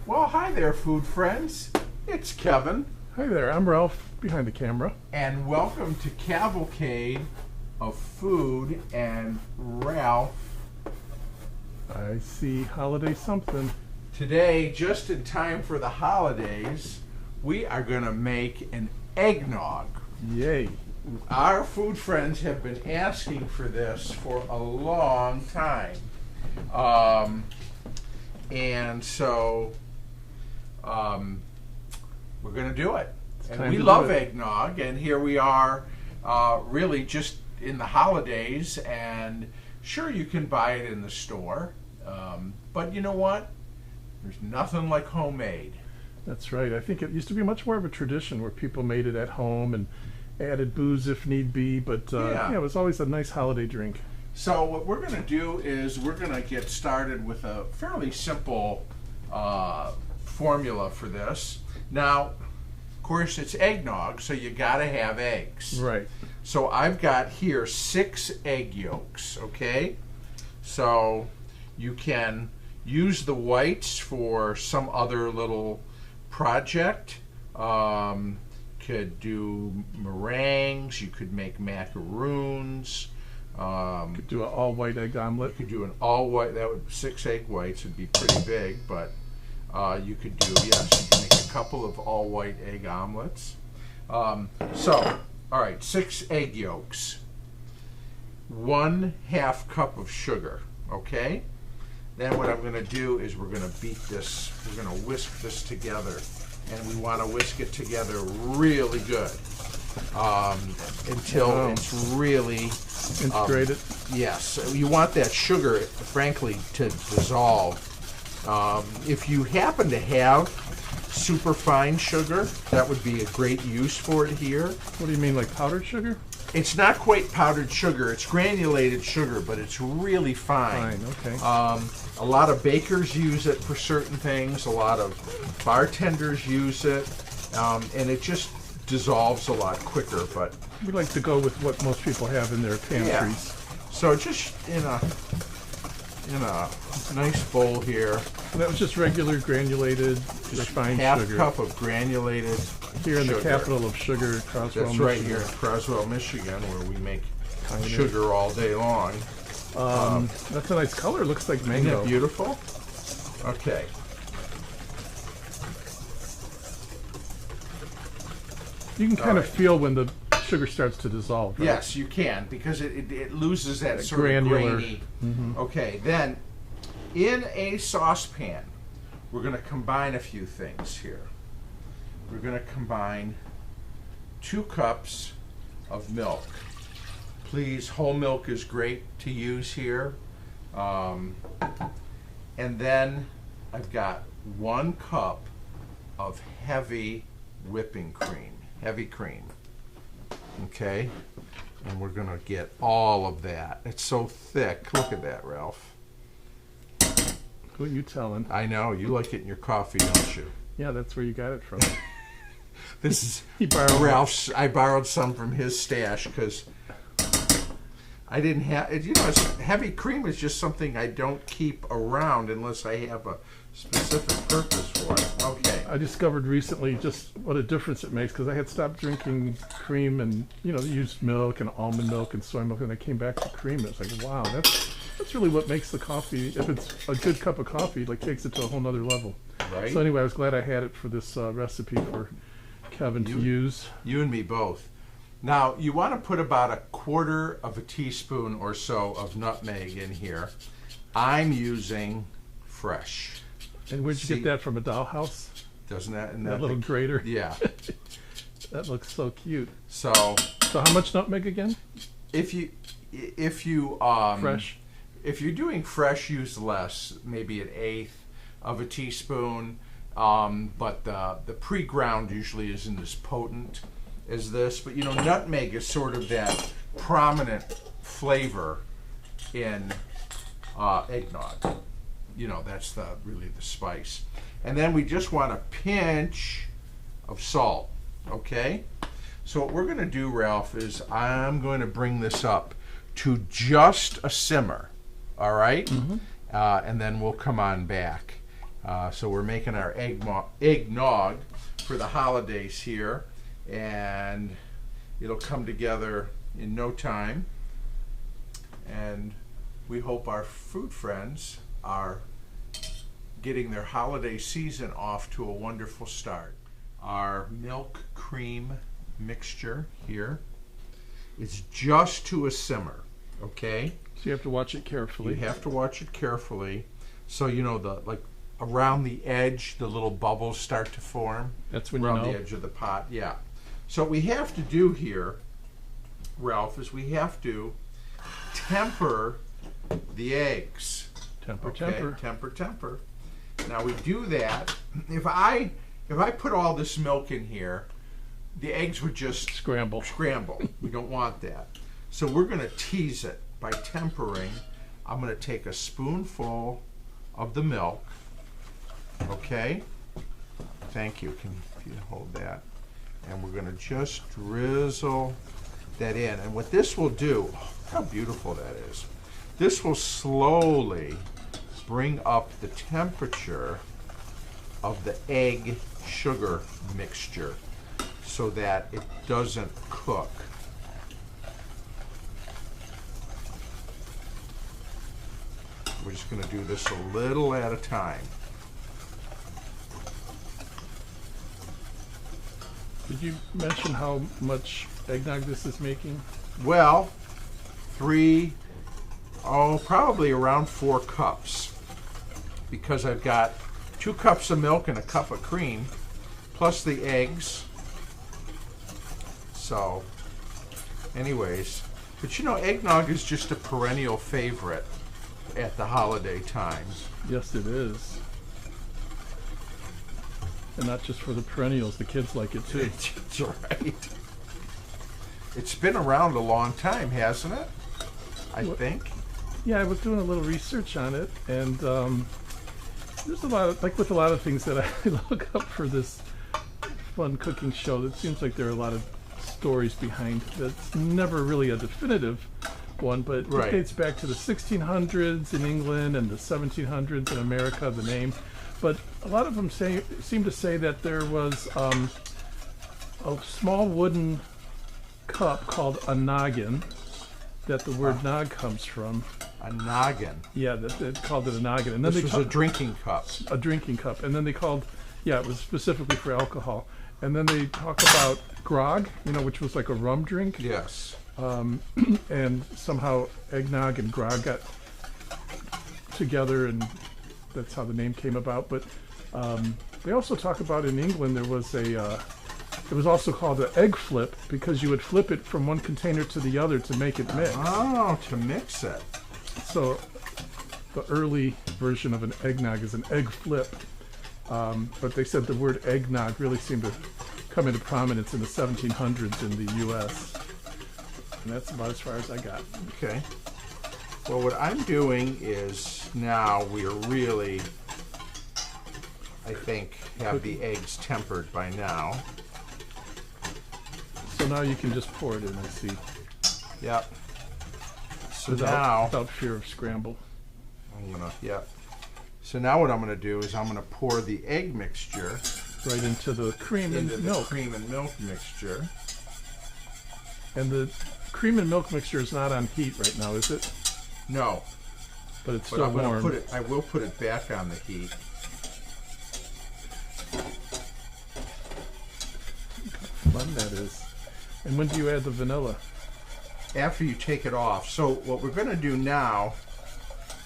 Well, hi there, food friends. It's Kevin. Hi there, I'm Ralph, behind the camera. And welcome to Cavalcade of Food and Ralph. I see holiday something. Today, just in time for the holidays, we are going to make an Egg Nog. Yay. Our food friends have been asking for this for a long time. And so we're going to do it. And we love eggnog, and here we are really just in the holidays, and sure, you can buy it in the store, but you know what? There's nothing like homemade. That's right. I think it used to be much more of a tradition where people made it at home and added booze if need be, but yeah, it was always a nice holiday drink. So what we're going to do is we're going to get started with a fairly simple formula for this. Now, of course, it's eggnog, so you got to have eggs. Right. So I've got here 6 egg yolks, okay? So you can use the whites for some other little project. Could do meringues, you could make macaroons. Could do an all-white egg omelet. You could do an all-white, that would 6 egg whites would be pretty big, but you could do, yes, you can make a couple of all-white egg omelets. So, all right, 6 egg yolks, 1/2 cup of sugar, okay? Then what I'm going to do is we're going to beat this, we're going to whisk this together, and we want to whisk it together really good until it's really integrated. Yes, you want that sugar, frankly, to dissolve. If you happen to have super fine sugar, that would be a great use for it here. What do you mean, like powdered sugar? It's not quite powdered sugar, it's granulated sugar, but it's really fine. Fine, okay. A lot of bakers use it for certain things, a lot of bartenders use it, and it just dissolves a lot quicker. But we like to go with what most people have in their pantries. Yeah. So just in a nice bowl here. And that was just regular granulated refined half sugar. Cup of granulated here in sugar. the capital of sugar, Croswell, That's Michigan. right here in Croswell, Michigan, where we make sugar all day long. That's a nice color. Looks like mango. Isn't that beautiful? Okay. You can kind of feel when the sugar starts to dissolve. Right? Yes, you can, because it loses that sort granular. of grainy. Okay, then in a saucepan, we're going to combine a few things here. We're going to combine 2 cups of milk. Please, whole milk is great to use here. And then I've got 1 cup of heavy whipping cream, heavy cream. Okay, and we're going to get all of that. It's so thick. Look at that, Ralph. Who are you telling? I know, you like it in your coffee, don't you? Yeah, that's where you got it from. This is He borrowed Ralph's. I borrowed some from his stash because I didn't have it. You know, heavy cream is just something I don't keep around unless I have a specific purpose for it. Okay. I discovered recently just what a difference it makes, because I had stopped drinking cream and, used milk and almond milk and soy milk, and I came back to cream. And it's like, wow, that's really what makes the coffee, if it's a good cup of coffee, like takes it to a whole nother level. Right. So anyway, I was glad I had it for this recipe for Kevin to use. You and me both. Now, you want to put about 1/4 of a teaspoon or so of nutmeg in here. I'm using fresh. And where'd you get that from? A dollhouse? Doesn't that? That little grater? Yeah. That looks so cute. So how much nutmeg again? If you fresh? If you're doing fresh, use less, maybe 1/8 of a teaspoon. But the pre-ground usually isn't as potent as this. But nutmeg is sort of that prominent flavor in eggnog. That's really the spice. And then we just want a pinch of salt. Okay. So what we're going to do, Ralph, is I'm going to bring this up to just a simmer. All right. And then we'll come on back. So we're making our egg nog for the holidays here, and it'll come together in no time. And we hope our food friends are getting their holiday season off to a wonderful start. Our milk cream mixture here is just to a simmer, okay? So you have to watch it carefully. You have to watch it carefully. So you know, the like around the edge, the little bubbles start to form. That's when around you know. the edge of the pot, yeah. So what we have to do here, Ralph, is we have to temper the eggs. Temper, Okay? temper. Temper. Now we do that. If I put all this milk in here, the eggs would just Scramble. We don't want that. So we're going to tease it by tempering. I'm going to take a spoonful of the milk. Okay? Thank you. If you hold that. And we're going to just drizzle that in. And what this will do, how beautiful that is. This will slowly bring up the temperature of the egg sugar mixture so that it doesn't cook. We're just going to do this a little at a time. Did you mention how much eggnog this is making? Well, probably around 4 cups, because I've got 2 cups of milk and a cup of cream, plus the eggs. So, anyways, but you know, eggnog is just a perennial favorite at the holiday times. Yes, it is. And not just for the perennials, the kids like it too. That's right. It's been around a long time, hasn't it? I think. Yeah, I was doing a little research on it, and there's a lot of, like with a lot of things that I look up for this fun cooking show, it seems like there are a lot of stories behind that's never really a definitive one, but it dates back to the 1600s in England and the 1700s in America, the name. But a lot of them seem to say that there was a small wooden cup called a noggin, that the word nog comes from. A noggin. Yeah, they called it a noggin. And then This was a drinking cup. A drinking cup. And then they called, yeah, it was specifically for alcohol. And then they talk about grog, which was like a rum drink. Yes. And somehow eggnog and grog got together, and that's how the name came about. But they also talk about in England there was it was also called an egg flip, because you would flip it from one container to the other to make it mix. Oh, to mix it. So the early version of an eggnog is an egg flip. But they said the word eggnog really seemed to come into prominence in the 1700s in the U.S. And that's about as far as I got. Okay. Well, what I'm doing is now we're really, I think, have the eggs tempered by now. So now you can just pour it in, I see. Yep. So without fear of scramble. So now what I'm gonna do is I'm gonna pour the egg mixture right into the cream and milk. Cream and milk mixture. And the cream and milk mixture is not on heat right now, is it? No. But it's still warm. I will put it back on the heat. How fun that is. And when do you add the vanilla? After you take it off. So what we're going to do now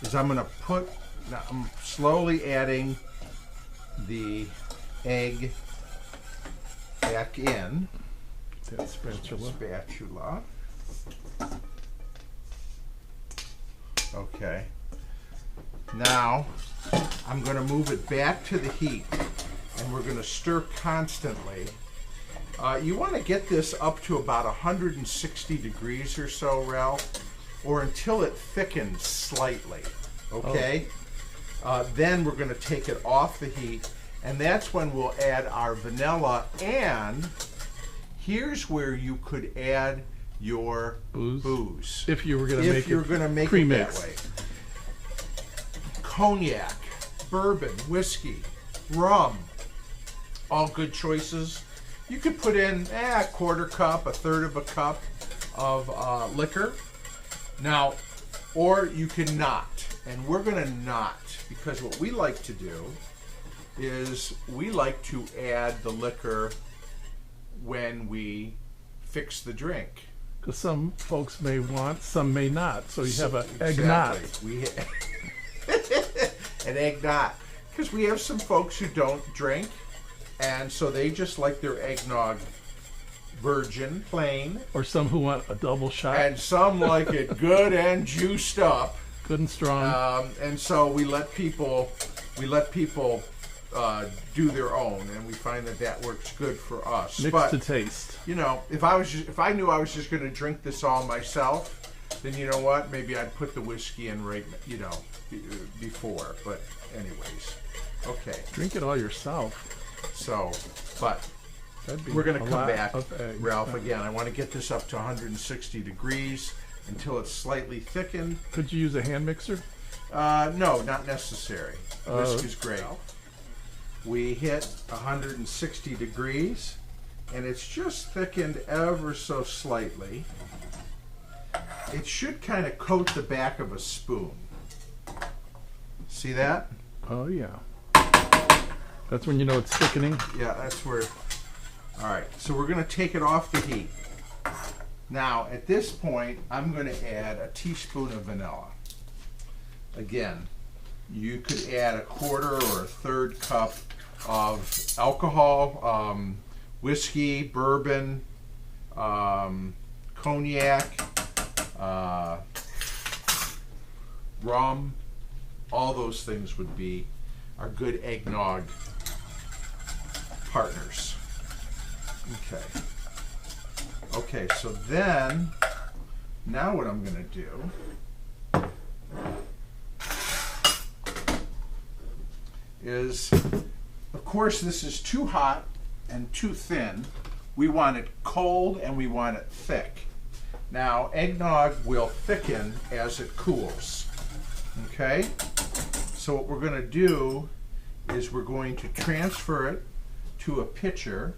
is I'm slowly adding the egg back in. That spatula. Okay. Now I'm going to move it back to the heat, and we're going to stir constantly. You want to get this up to about 160 degrees or so, Ralph, or until it thickens slightly. Okay? Then we're going to take it off the heat, and that's when we'll add our vanilla. And here's where you could add your booze. If you were going to make it that pre-mix. way. Cognac bourbon, whiskey, rum, all good choices. You could put in a quarter cup, a third of a cup of liquor. Now, or you can not. And we're going to not, because what we like to do is we like to add the liquor when we fix the drink. Because some folks may want, some may not. So you have an egg Exactly. knot. An egg knot. Because we have some folks who don't drink, and so they just like their eggnog virgin, plain. Or some who want a double shot. And some like it good and juiced up. Good and strong. And so we let people do their own, and we find that works good for us. Mixed to taste. You know, if I knew I was just going to drink this all myself, then you know what? Maybe I'd put the whiskey in right, before. But anyways, okay. Drink it all yourself. So, but we're going to come back, Ralph. Again, I want to get this up to 160 degrees until it's slightly thickened. Could you use a hand mixer? No, not necessary. Whisk is great. We hit 160 degrees, and it's just thickened ever so slightly. It should kind of coat the back of a spoon. See that? Oh, yeah. That's when you know it's thickening? Yeah, that's where... All right, so we're going to take it off the heat. Now, at this point, I'm going to add a teaspoon of vanilla. Again, you could add a quarter or a third cup of alcohol, whiskey, bourbon, cognac, rum. All those things would be our good eggnog partners. Okay. Okay, so then, now what I'm going to do is, of course, this is too hot and too thin. We want it cold and we want it thick. Now, eggnog will thicken as it cools. Okay? So what we're going to do is we're going to transfer it to a pitcher,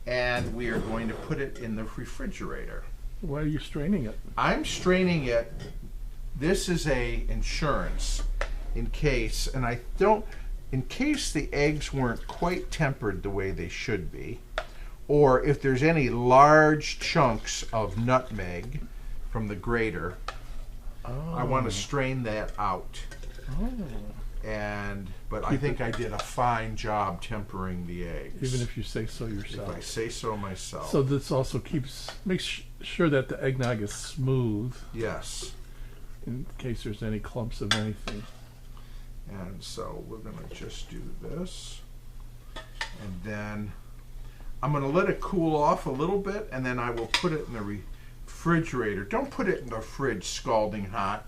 and we are going to put it in the refrigerator. Why are you straining it? I'm straining it. This is a insurance in case, and I don't, in case the eggs weren't quite tempered the way they should be, or if there's any large chunks of nutmeg from the grater, I want to strain that out. But I think I did a fine job tempering the eggs. Even if you say so yourself. If I say so myself. So this also makes sure that the eggnog is smooth. Yes. In case there's any clumps of anything. And so we're going to just do this. And then I'm going to let it cool off a little bit, and then I will put it in the refrigerator. Don't put it in the fridge scalding hot.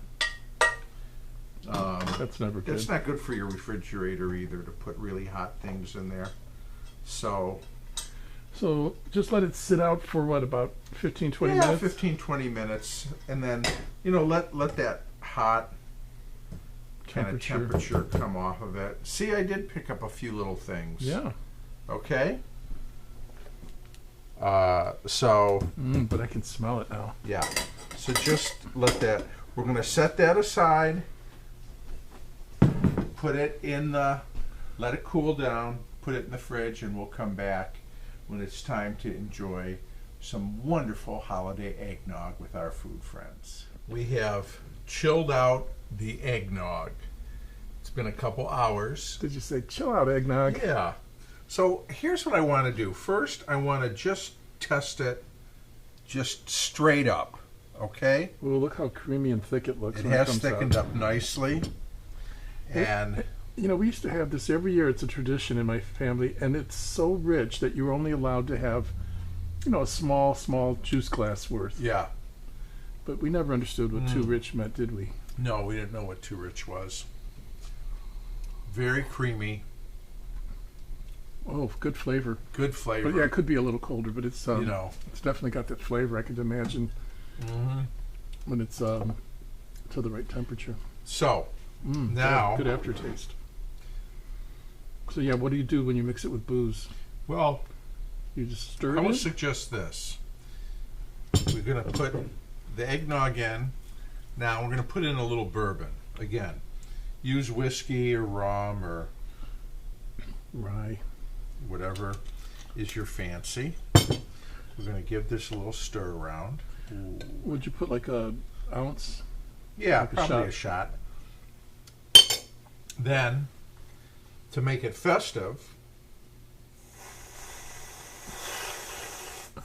That's never good. It's not good for your refrigerator either to put really hot things in there. So just let it sit out for what, about 15, 20 yeah, minutes? 15, 20 minutes. And then, let that hot kind of temperature come off of it. See, I did pick up a few little things. Yeah. Okay? But I can smell it now. Yeah. So just let that, we're going to set that aside. Put it in let it cool down, put it in the fridge, and we'll come back when it's time to enjoy some wonderful holiday eggnog with our food friends. We have chilled out the eggnog. It's been a couple hours. Did you say chill out eggnog? Yeah. So here's what I want to do. First, I want to just test it just straight up, okay? Well, look how creamy and thick it looks. It has thickened up nicely. And we used to have this every year. It's a tradition in my family, and it's so rich that you're only allowed to have, a small juice glass worth. Yeah. But we never understood what too rich meant, did we? No, we didn't know what too rich was. Very creamy. Oh, good flavor. Good flavor. But yeah, it could be a little colder, but it's it's definitely got that flavor. I could imagine when it's to the right temperature. So now, good aftertaste. So yeah, what do you do when you mix it with booze? Well, You just stir I it would in? suggest this. We're going to put the eggnog in. Now we're going to put in a little bourbon. Again, use whiskey or rum or Rye. whatever is your fancy. We're going to give this a little stir around. Would you put like a ounce? Yeah, Like a probably shot. a shot. Then, to make it festive,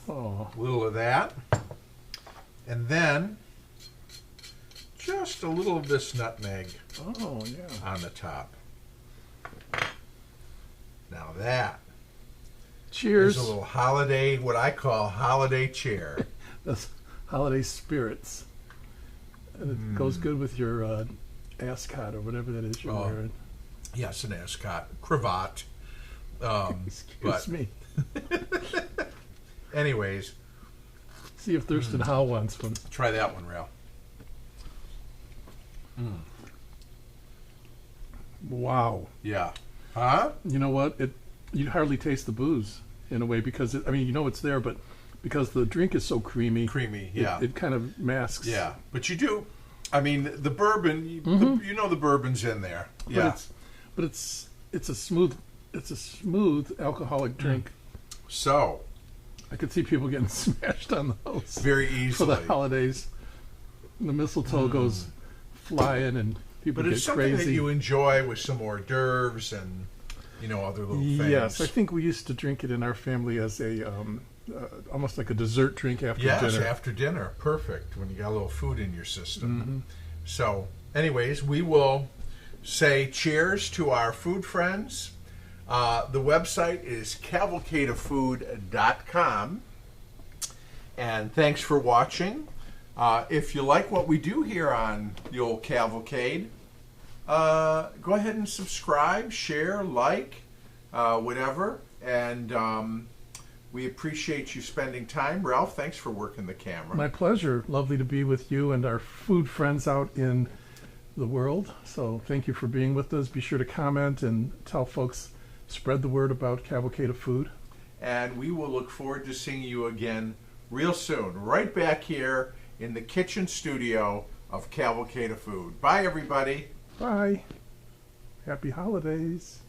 Oh, a little of that. And then, just a little of this nutmeg oh yeah. on the top. Now that Cheers. is a little holiday, what I call holiday cheer. That's holiday spirits. And it goes good with your ascot or whatever that is you're Oh. wearing. Yes, an ascot, cravat. Excuse But me. anyways, See if Thurston Howe wants one. try that one, Ralph. Wow. Yeah. Huh? You know what? You hardly taste the booze in a way because I mean you know it's there, but because the drink is so creamy, Creamy, it- yeah. it kind of masks. Yeah, but you do. I mean, the bourbon. You know the bourbon's in there. Yeah. But it's a smooth alcoholic drink. So I could see people getting smashed on those very for easily. the holidays. The mistletoe goes flying and people But get it's something crazy. that you enjoy with some hors d'oeuvres and other little things. Yes, I think we used to drink it in our family as a almost like a dessert drink after Yes, dinner. after dinner, perfect when you got a little food in your system. Mm-hmm. So, anyways, we will say cheers to our food friends. The website is cavalcadeoffood.com. And thanks for watching. If you like what we do here on the old Cavalcade, go ahead and subscribe, share, like, whatever. And we appreciate you spending time. Ralph, thanks for working the camera. My pleasure. Lovely to be with you and our food friends out in the world. So thank you for being with us. Be sure to comment and tell folks, spread the word about Cavalcade of Food. And we will look forward to seeing you again real soon, right back here in the kitchen studio of Cavalcade of Food. Bye, everybody. Bye. Happy holidays.